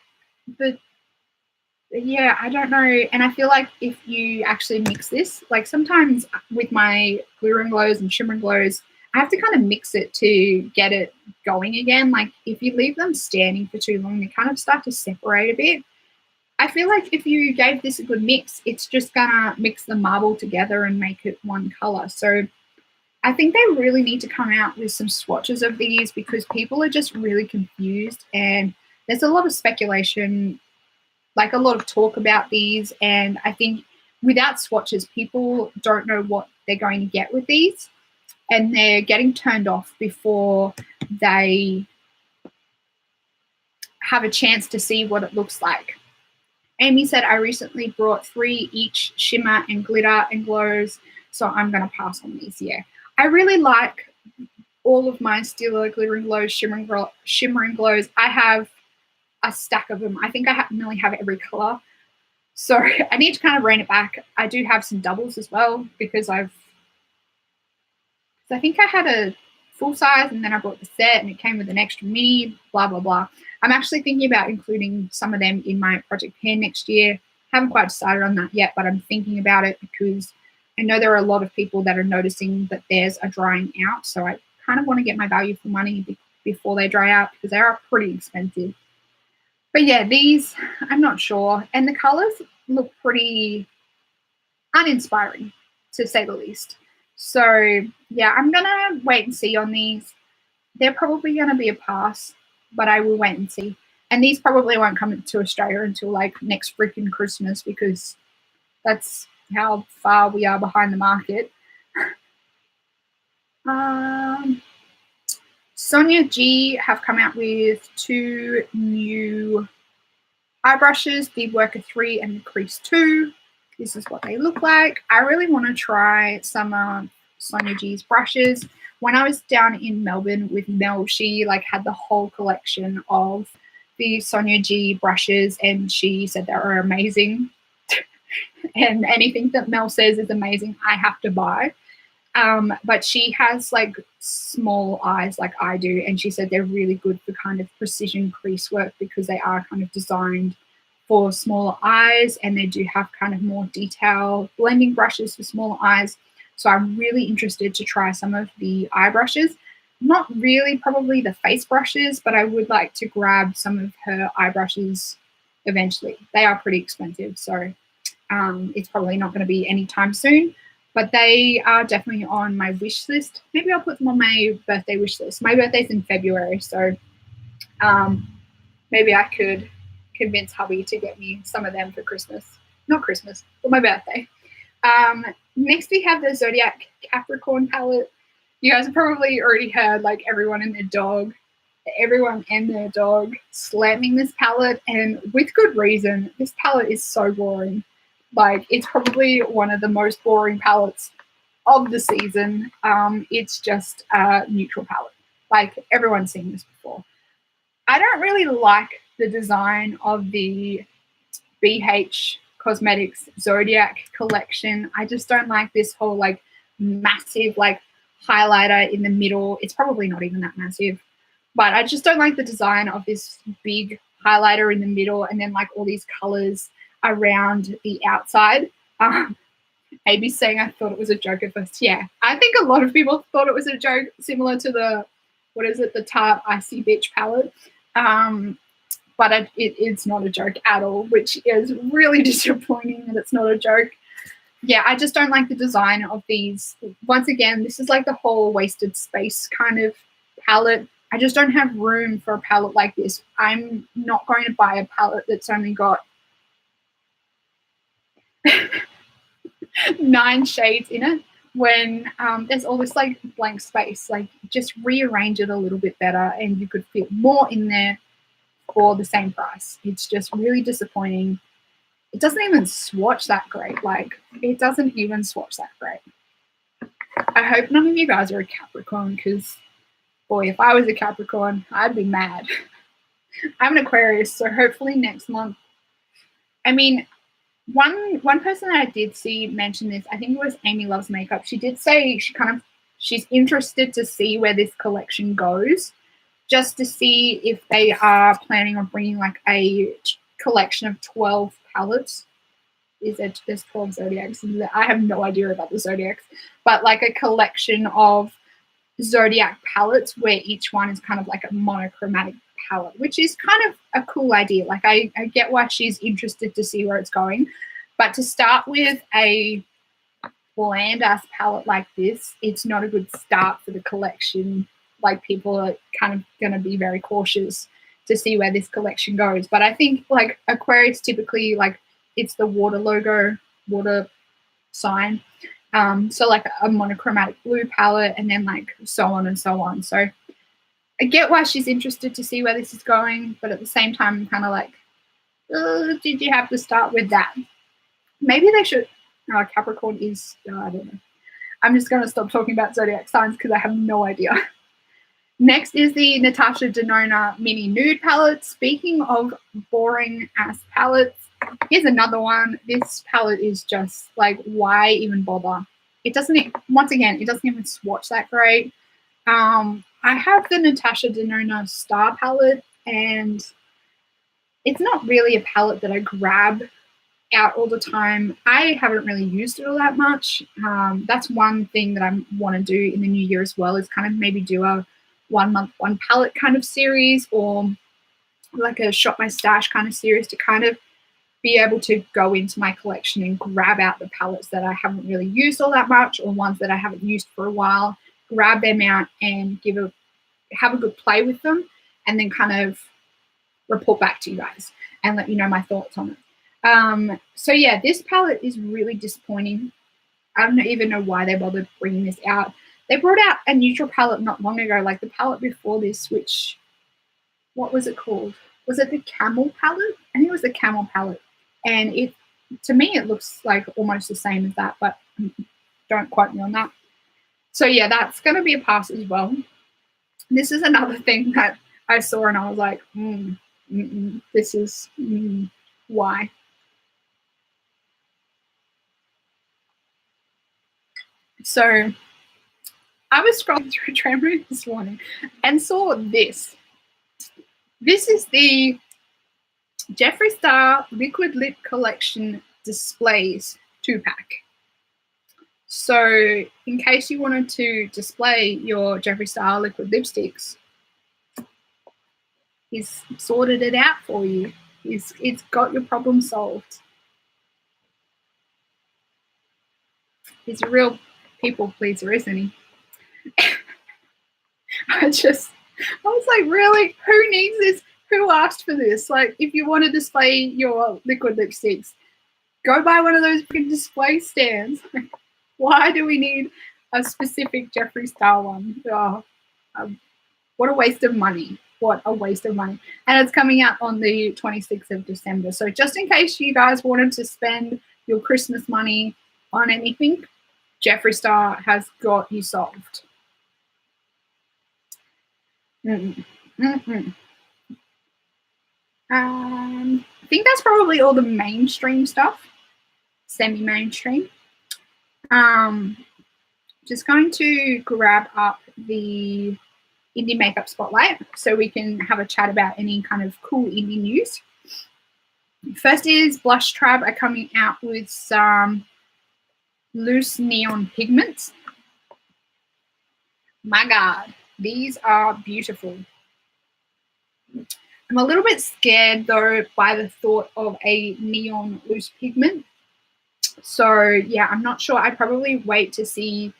yeah, I don't know. And I feel like if you actually mix this, like sometimes with my glitter and glows and shimmer and glows, I have to kind of mix it to get it going again. Like if you leave them standing for too long, they kind of start to separate a bit. I feel like if you gave this a good mix, it's just gonna mix the marble together and make it one color. So I think they really need to come out with some swatches of these, because people are just really confused and there's a lot of speculation, like a lot of talk about these. And I think without swatches, people don't know what they're going to get with these, and they're getting turned off before they have a chance to see what it looks like. Amy said, I recently brought 3 each shimmer and glitter and glows, so I'm going to pass on these. Yeah, I really like all of my Stila glitter and glows, shimmer and glows. I have a stack of them. I think I nearly have every color. So I need to kind of rein it back. I do have some doubles as well, because I think I had a full size and then I bought the set and it came with an extra mini, blah, blah, blah. I'm actually thinking about including some of them in my project pan next year. Haven't quite decided on that yet, but I'm thinking about it because I know there are a lot of people that are noticing that theirs are drying out. So I kind of want to get my value for money before they dry out, because they are pretty expensive. But yeah, these, I'm not sure. And the colors look pretty uninspiring, to say the least. So yeah, I'm going to wait and see on these. They're probably going to be a pass, but I will wait and see. And these probably won't come to Australia until like next freaking Christmas, because that's how far we are behind the market. Sonia G have come out with 2 new eye brushes, the Worker 3 and the Crease 2. this is what they look like. I really want to try some of Sonia G's brushes. When I was down in Melbourne with Mel, she like had the whole collection of the Sonia G brushes, and she said they were amazing. And anything that Mel says is amazing, I have to buy. But she has like small eyes like I do, and she said they're really good for kind of precision crease work because they are kind of designed for smaller eyes, and they do have kind of more detail blending brushes for smaller eyes. So I'm really interested to try some of the eye brushes. Not really probably the face brushes, but I would like to grab some of her eye brushes eventually. They are pretty expensive, so it's probably not going to be anytime soon, but they are definitely on my wish list. Maybe I'll put them on my birthday wish list. My birthday's in February, so maybe I could convince hubby to get me some of them for Christmas. Not Christmas, for my birthday. Next, we have the Zodiac Capricorn palette. You guys have probably already heard like everyone and their dog slamming this palette, and with good reason. This palette is so boring. Like, it's probably one of the most boring palettes of the season. It's just a neutral palette. Like, everyone's seen this before. I don't really like the design of the BH Cosmetics Zodiac collection. I just don't like this whole like massive like highlighter in the middle. It's probably not even that massive, but I just don't like the design of this big highlighter in the middle and then like all these colors around the outside. AB's saying I thought it was a joke at first. Yeah, I think a lot of people thought it was a joke, similar to the, the Tarte Icy Beach palette. But it's not a joke at all, which is really disappointing that it's not a joke. Yeah, I just don't like the design of these. Once again, this is like the whole wasted space kind of palette. I just don't have room for a palette like this. I'm not going to buy a palette that's only got 9 shades in it when there's all this like blank space. Like, just rearrange it a little bit better and you could fit more in there for the same price. It's just really disappointing. It doesn't even swatch that great. Like, it doesn't even swatch that great. I hope none of you guys are a Capricorn, because boy, if I was a Capricorn, I'd be mad. I'm an Aquarius, so hopefully next month. I mean, one person that I did see mention this, I think it was Amy Loves Makeup. She did say she's interested to see where this collection goes, just to see if they are planning on bringing like a collection of 12 palettes. There's 12 zodiacs? I have no idea about the zodiacs, but like a collection of zodiac palettes where each one is kind of like a monochromatic palette, which is kind of a cool idea. Like, I get why she's interested to see where it's going, but to start with a bland ass palette like this, it's not a good start for the collection. Like, people are kind of going to be very cautious to see where this collection goes. But I think like Aquarius typically, like, it's the water logo, water sign. So like a monochromatic blue palette, and then like so on and so on. So I get why she's interested to see where this is going, but at the same time, I'm kind of like, did you have to start with that? Maybe they should. Capricorn is, I don't know. I'm just going to stop talking about zodiac signs because I have no idea. Next is the Natasha Denona Mini Nude palette. Speaking of boring ass palettes, here's another one. This palette is just like, why even bother? It doesn't, once again, it doesn't even swatch that great. I have the Natasha Denona Star palette, and it's not really a palette that I grab out all the time. I haven't really used it all that much. That's one thing that I want to do in the new year as well, is kind of maybe do a 1 month, 1 palette kind of series, or like a shop my stash kind of series, to kind of be able to go into my collection and grab out the palettes that I haven't really used all that much, or ones that I haven't used for a while, grab them out and have a good play with them, and then kind of report back to you guys and let you know my thoughts on it. So yeah, this palette is really disappointing. I don't even know why they bothered bringing this out. They brought out a neutral palette not long ago, like the palette before this, which, what was it called? Was it the Camel palette? I think it was the Camel palette. And To me, it looks like almost the same as that, but don't quote me on that. So yeah, that's going to be a pass as well. This is another thing that I saw and I was like, this is why. So I was scrolling through Tramroom this morning and saw this. This is the Jeffree Star Liquid Lip Collection Displays 2-pack. So in case you wanted to display your Jeffree Star liquid lipsticks, he's sorted it out for you. It's got your problem solved. He's a real people pleaser, isn't he? I was like, really? Who needs this? Who asked for this? Like, if you want to display your liquid lipsticks, go buy one of those display stands. Why do we need a specific Jeffree Star one? Oh, what a waste of money. What a waste of money. And it's coming out on the 26th of December. So just in case you guys wanted to spend your Christmas money on anything, Jeffree Star has got you solved. I think that's probably all the mainstream stuff, semi-mainstream. Just going to grab up the indie makeup spotlight so we can have a chat about any kind of cool indie news. First is Blushtrab are coming out with some loose neon pigments. My God, these are beautiful. I'm a little bit scared though by the thought of a neon loose pigment. So yeah, I'm not sure. I'd probably wait to see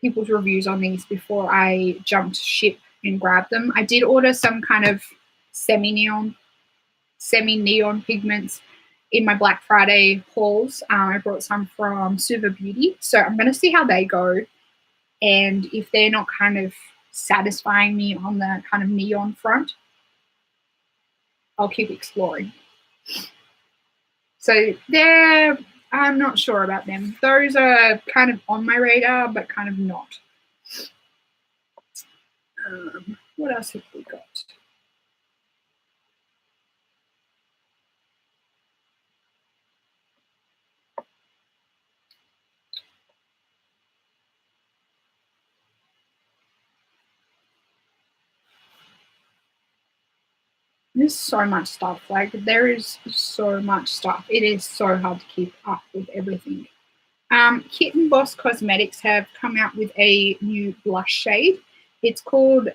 people's reviews on these before I jumped ship and grabbed them. I did order some kind of semi-neon pigments in my Black Friday hauls. I brought some from Suva Beauty. So I'm going to see how they go. And if they're not kind of satisfying me on the kind of neon front, I'll keep exploring. So I'm not sure about them. Those are kind of on my radar, but kind of not. What else have we got? There's so much stuff. Like, there is so much stuff. It is so hard to keep up with everything. Kit & Boss Cosmetics have come out with a new blush shade. It's called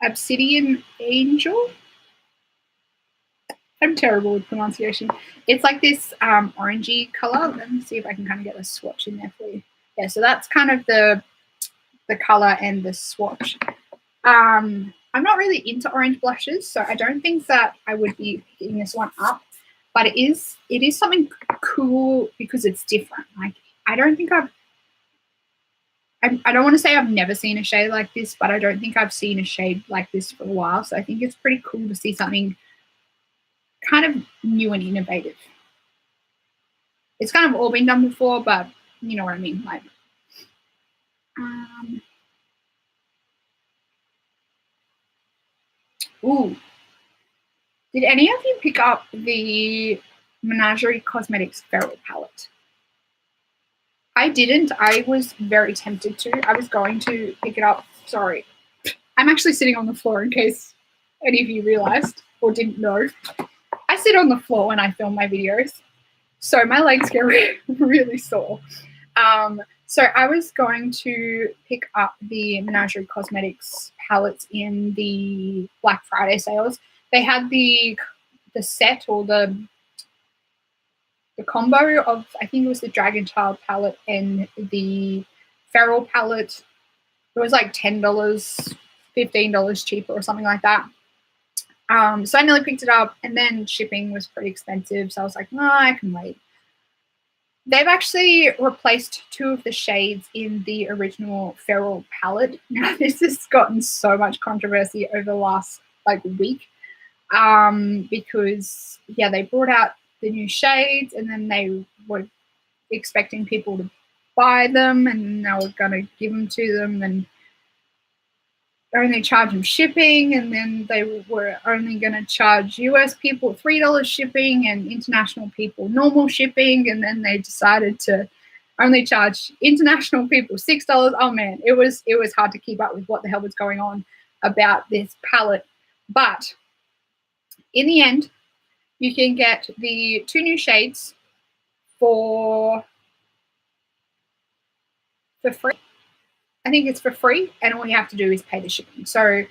Obsidian Angel. I'm terrible with pronunciation. It's like this orangey color. Let me see if I can kind of get a swatch in there for you. Yeah, so that's kind of the color and the swatch. I'm not really into orange blushes, so I don't think that I would be picking this one up. But it is something cool because it's different. Like, I don't want to say I've never seen a shade like this, but I don't think I've seen a shade like this for a while. So I think it's pretty cool to see something kind of new and innovative. It's kind of all been done before, but you know what I mean. Like, ooh. Did any of you pick up the Menagerie Cosmetics Feral palette? I didn't. I was very tempted to. I was going to pick it up. Sorry. I'm actually sitting on the floor in case any of you realized or didn't know. I sit on the floor when I film my videos, so my legs get really sore. So I was going to pick up the Menagerie Cosmetics palettes in the Black Friday sales. They had the set or the combo of, I think it was the Dragon Child palette and the Feral palette. It was like $10, $15 cheaper or something like that. So I nearly picked it up, and then shipping was pretty expensive. So I was like, no, I can wait. They've actually replaced 2 of the shades in the original Feral palette. Now, this has gotten so much controversy over the last week. because yeah, they brought out the new shades, and then they were expecting people to buy them, and they were going to give them to them and only charge them shipping, and then they were only going to charge US people $3 shipping and international people normal shipping, and then they decided to only charge international people $6. Oh man, it was hard to keep up with what the hell was going on about this palette. But in the end, you can get the 2 new shades for free. I think it's for free, and all you have to do is pay the shipping. So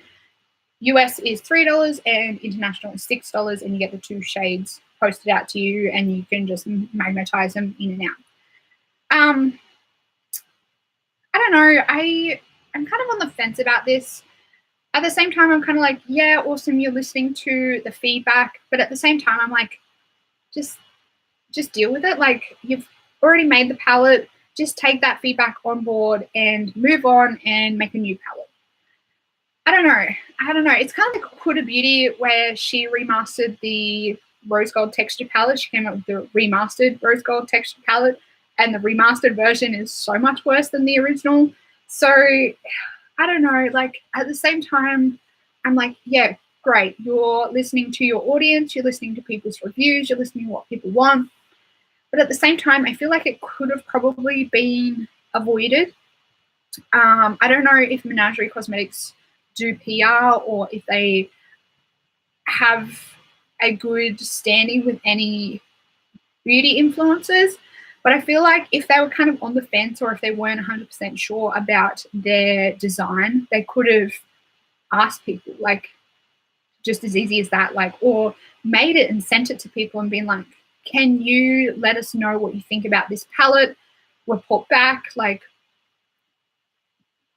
US is $3 and international is $6, and you get the 2 shades posted out to you, and you can just magnetize them in and out. I don't know. I'm kind of on the fence about this. At the same time, I'm kind of like, yeah, awesome, you're listening to the feedback, but at the same time, I'm like, just deal with it. Like, you've already made the palette. Just take that feedback on board and move on and make a new palette. I don't know. It's kind of like Huda Beauty, where she remastered the rose gold texture palette. She came up with the remastered rose gold texture palette, and the remastered version is so much worse than the original. So I don't know. Like, at the same time, I'm like, yeah, great. You're listening to your audience. You're listening to people's reviews. You're listening to what people want. But at the same time, I feel like it could have probably been avoided. I don't know if Menagerie Cosmetics do PR or if they have a good standing with any beauty influencers, but I feel like if they were kind of on the fence, or if they weren't 100% sure about their design, they could have asked people, like, just as easy as that, like, or made it and sent it to people and been like, can you let us know what you think about this palette? Report back, like,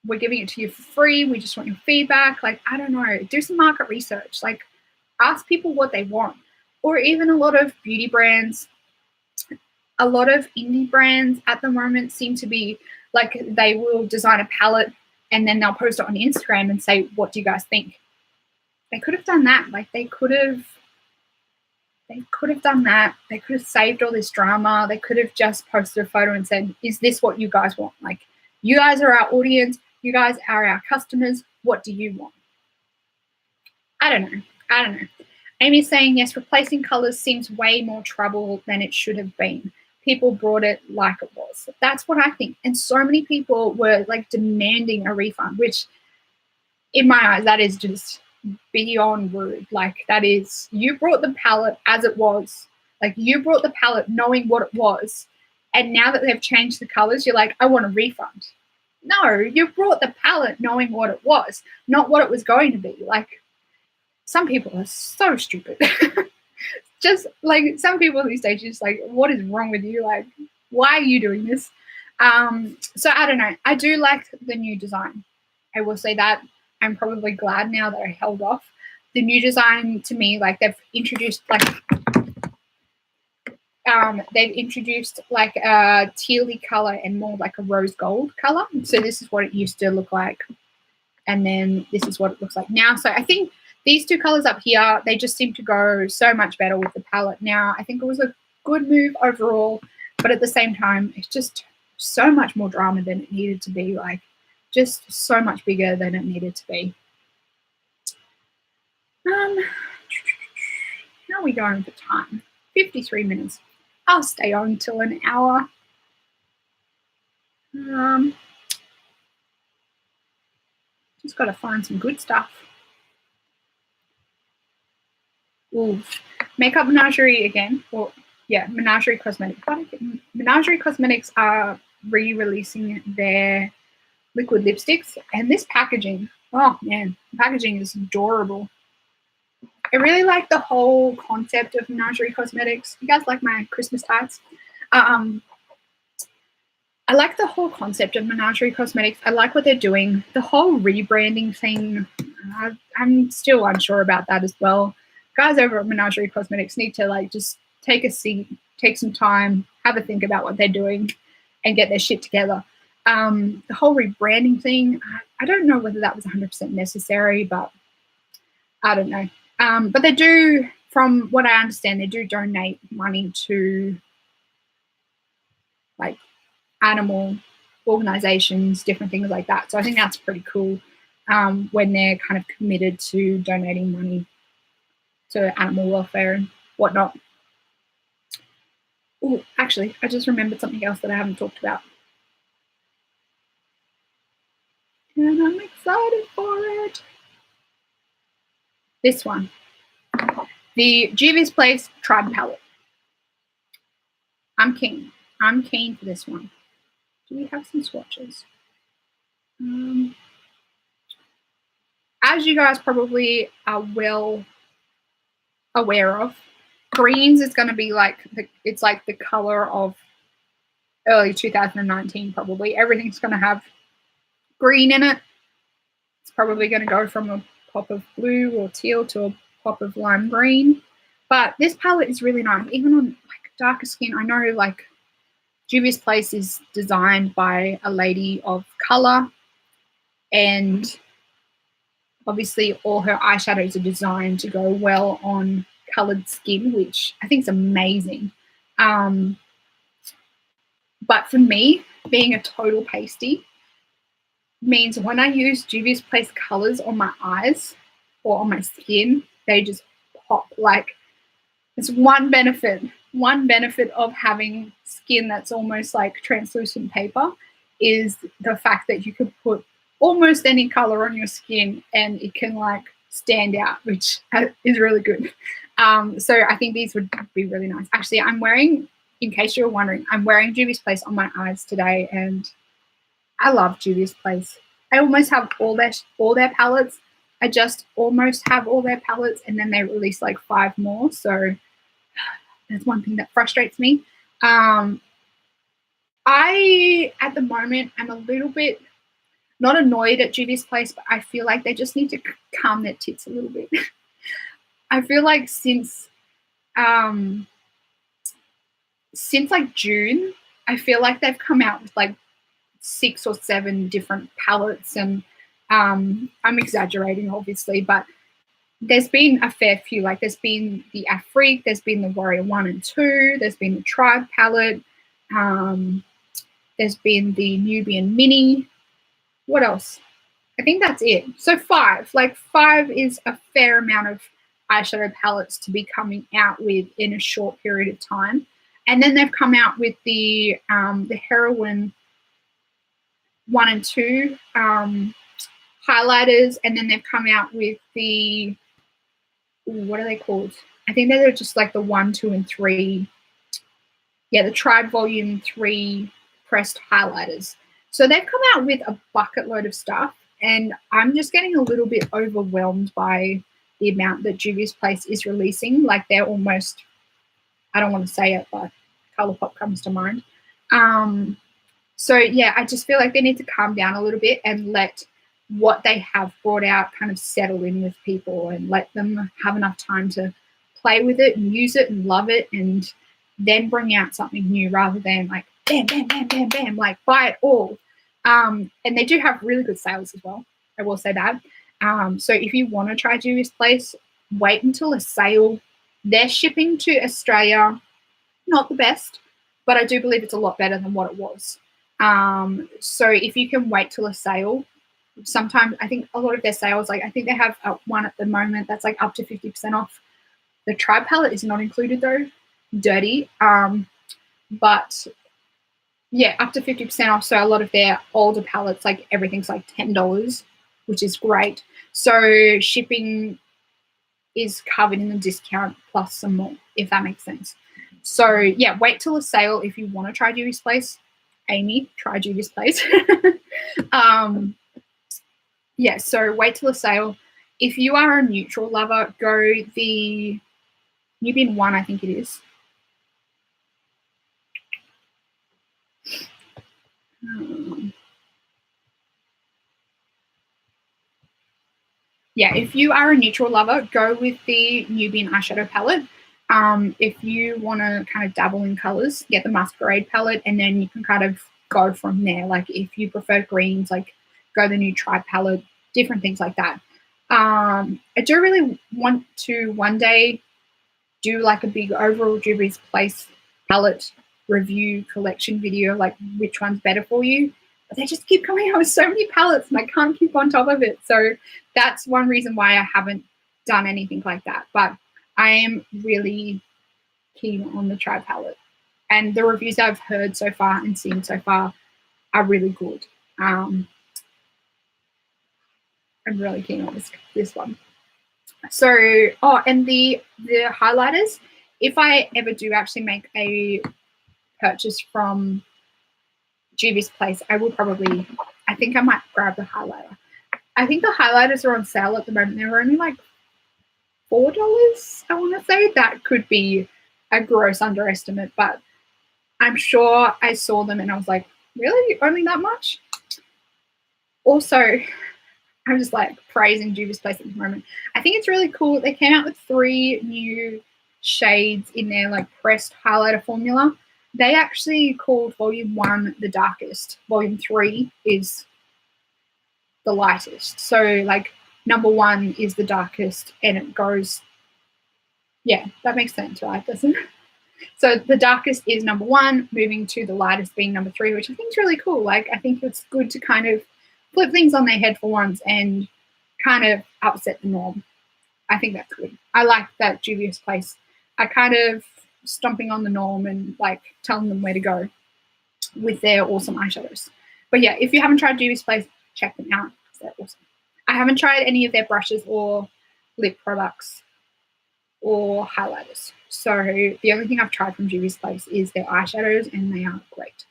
we're giving it to you for free. We just want your feedback. Like, I don't know, do some market research, like, ask people what they want. Or even a lot of beauty brands, a lot of indie brands at the moment seem to be like, they will design a palette and then they'll post it on Instagram and say, what do you guys think? They could have done that. Like, they could have done that. They could have saved all this drama. They could have just posted a photo and said, is this what you guys want? Like, you guys are our audience. You guys are our customers. What do you want? I don't know. Amy's saying, yes, replacing colors seems way more trouble than it should have been. People brought it like it was. That's what I think. And so many people were like demanding a refund, which in my eyes, that is just beyond rude. Like, that is, you brought the palette as it was. Like, you brought the palette knowing what it was. And now that they've changed the colors, you're like, I want a refund. No, you brought the palette knowing what it was, not what it was going to be. Like, some people are so stupid. Just like, some people these days, just like, what is wrong with you? Like, why are you doing this? So I don't know. I do like the new design. I will say that. I'm probably glad now that I held off. The new design, to me, like, they've introduced like a tealy color and more like a rose gold color. So this is what it used to look like, and then this is what it looks like now. So I think these 2 colors up here, they just seem to go so much better with the palette now. I think it was a good move overall, but at the same time, it's just so much more drama than it needed to be. Like, just so much bigger than it needed to be. How are we going for time? 53 minutes. I'll stay on till an hour. Just got to find some good stuff. Ooh, Makeup Menagerie again. Well, yeah, Menagerie Cosmetics. Menagerie Cosmetics are re-releasing their liquid lipsticks, and this packaging, oh man, the packaging is adorable. I really like the whole concept of Menagerie Cosmetics. You guys like my Christmas tights? I like the whole concept of Menagerie Cosmetics. I like what they're doing. The whole rebranding thing, I'm still unsure about that as well. Guys over at Menagerie Cosmetics need to, like, just take a seat, take some time, have a think about what they're doing, and get their shit together. The whole rebranding thing, I don't know whether that was 100% necessary, but I don't know. But they do, from what I understand, they do donate money to like animal organizations, different things like that. So I think that's pretty cool when they're kind of committed to donating money to animal welfare and whatnot. Oh, actually, I just remembered something else that I haven't talked about. And I'm excited for it. This one. The Juvia's Place Tribe Palette. I'm keen. I'm keen for this one. Do we have some swatches? As you guys probably are well aware of, greens is going to be like, it's like the color of early 2019 probably. Everything's going to have green in it. It's probably going to go from a pop of blue or teal to a pop of lime green. But this palette is really nice. Even on like darker skin, I know like Juvia's Place is designed by a lady of color, and obviously all her eyeshadows are designed to go well on colored skin, which I think is amazing. But for me, being a total pasty means when I use Juvia's Place colors on my eyes or on my skin, they just pop. Like, it's one benefit of having skin that's almost like translucent paper is the fact that you can put almost any color on your skin and it can like stand out, which is really good. So I think these would be really nice. Actually, I'm wearing, in case you're wondering, I'm wearing Juvia's Place on my eyes today, and I love Juvia's Place. I almost have all their palettes. I just almost have all their palettes, and then they release like 5 more. So that's one thing that frustrates me. I, at the moment, am a little bit not annoyed at Juvia's Place, but I feel like they just need to calm their tits a little bit. I feel like since like June, I feel like they've come out with like 6 or 7 different palettes, and I'm exaggerating obviously, but there's been a fair few. Like there's been the Afrique, there's been the Warrior 1 and 2, there's been the Tribe palette, there's been the Nubian Mini. What else? I think that's it. So 5. Like 5 is a fair amount of eyeshadow palettes to be coming out with in a short period of time. And then they've come out with the Heroine 1 and 2 highlighters, and then they've come out with the, what are they called? I think they're just like the 1, 2, and 3. Yeah, the Tribe Volume 3 pressed highlighters. So they've come out with a bucket load of stuff, and I'm just getting a little bit overwhelmed by the amount that Juvia's Place is releasing. Like they're almost, I don't want to say it, but Colourpop comes to mind. So yeah, I just feel like they need to calm down a little bit and let what they have brought out kind of settle in with people, and let them have enough time to play with it and use it and love it, and then bring out something new rather than like bam, bam, bam, bam, bam, like buy it all. And they do have really good sales as well. I will say that. So if you want to try Juvia's Place, wait until a sale. Their shipping to Australia, not the best, but I do believe it's a lot better than what it was. So if you can wait till a sale, sometimes I think a lot of their sales, like I think they have one at the moment that's like up to 50% off. The Tribe palette is not included though. Dirty. But yeah, up to 50% off. So a lot of their older palettes, like everything's like $10, which is great. So shipping is covered in the discount plus some more, if that makes sense. So yeah, wait till a sale if you want to try Juvia's Place. Amy, try Juvia's Place. Yeah, so wait till a sale. If you are a neutral lover, go the Nubian 1, I think it is. Yeah, if you are a neutral lover, go with the Nubian eyeshadow palette. If you want to kind of dabble in colors, get the Masquerade palette, and then you can kind of go from there. Like if you prefer greens, like go the new Tribe palette, different things like that. I do really want to one day do like a big overall Juvia's Place palette review collection video, like which one's better for you. But they just keep coming out with so many palettes and I can't keep on top of it. So that's one reason why I haven't done anything like that. But I am really keen on the Tri palette. And the reviews I've heard so far and seen so far are really good. I'm really keen on this one. So, and the highlighters, if I ever do actually make a purchase from Juvia's Place, I will probably, I think I might grab the highlighter. I think the highlighters are on sale at the moment. They're only like $4, I want to say. That could be a gross underestimate, but I'm sure I saw them and I was like, really? Only that much? Also, I'm just like praising Juvia's Place at the moment. I think it's really cool. They came out with 3 new shades in their like pressed highlighter formula. They actually called Volume 1 the darkest. Volume 3 is the lightest. So like number 1 is the darkest and it goes, yeah, that makes sense, right? Doesn't it? So the darkest is number 1, moving to the lightest being number 3, which I think is really cool. Like I think it's good to kind of flip things on their head for once and kind of upset the norm. I think that's good. I like that Juvia's Place are kind of stomping on the norm and like telling them where to go with their awesome eyeshadows. But yeah, if you haven't tried Juvia's Place, check them out because they're awesome. I haven't tried any of their brushes or lip products or highlighters. So the only thing I've tried from Juvia's Place is their eyeshadows and they are great.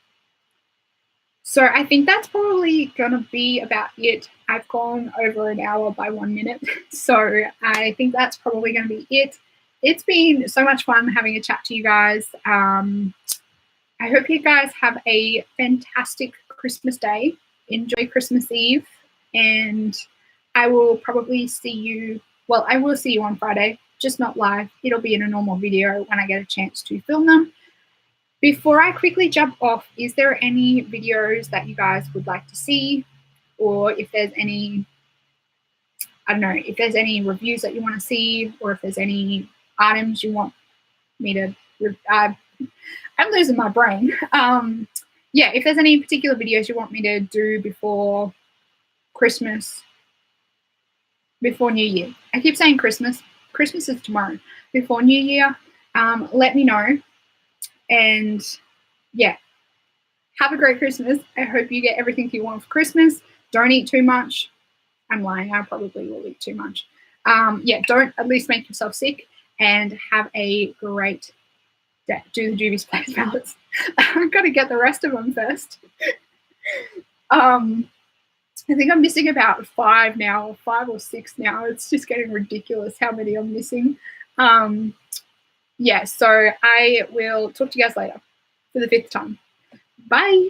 So I think that's probably going to be about it. I've gone over an hour by 1 minute. So I think that's probably going to be it. It's been so much fun having a chat to you guys. I hope you guys have a fantastic Christmas day. Enjoy Christmas Eve. And I will probably see you, well, I will see you on Friday, just not live. It'll be in a normal video when I get a chance to film them. Before I quickly jump off, is there any videos that you guys would like to see? Or if there's any, I don't know, if there's any reviews that you want to see, or if there's any items you want me to, I'm losing my brain. Yeah, if there's any particular videos you want me to do before Christmas, before New Year. I keep saying Christmas. Christmas is tomorrow. Before New Year, let me know. And yeah, have a great Christmas. I hope you get everything you want for Christmas. Don't eat too much. I'm lying. I probably will eat too much. Yeah, don't at least make yourself sick and have a great day. Do the Juvia's Place palettes. I've got to get the rest of them first. I think I'm missing about 5 now, or 5 or 6 now. It's just getting ridiculous how many I'm missing. Yeah, so I will talk to you guys later for the 5th time. Bye.